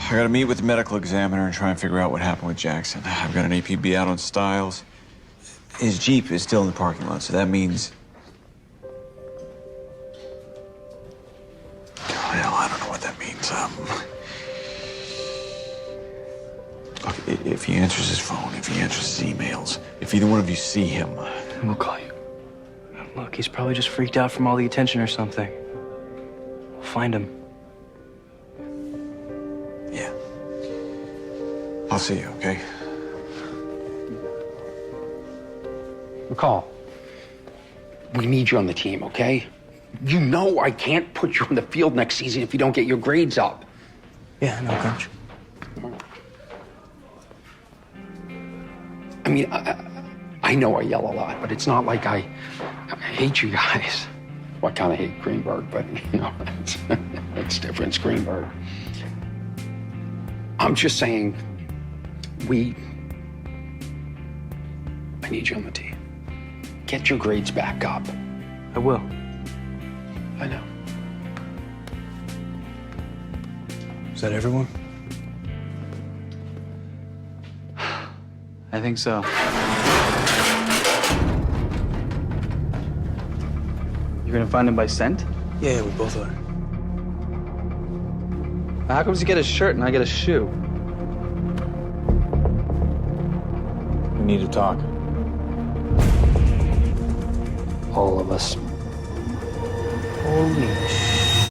I gotta meet with the medical examiner and try and figure out what happened with Jackson. I've got an APB out on Stiles. His Jeep is still in the parking lot, so that means... Hell, I don't know what that means. Look, if he answers his phone, if he answers his emails, if either one of you see him... We'll call you. Look, he's probably just freaked out from all the attention or something. We'll find him. Yeah. I'll see you, okay? McCall, we need you on the team, okay? You know I can't put you on the field next season if you don't get your grades up. Yeah, no, Coach. I mean, I know I yell a lot, but it's not like I hate you guys. Well, I kind of hate Greenberg, but, you know, it's different. It's Greenberg. I'm just saying, I need you on the team. Get your grades back up. I will. I know. Is that everyone? I think so. You're gonna find him by scent? Yeah, we both are. How come you get a shirt and I get a shoe? We need to talk. All of us. Holy shit.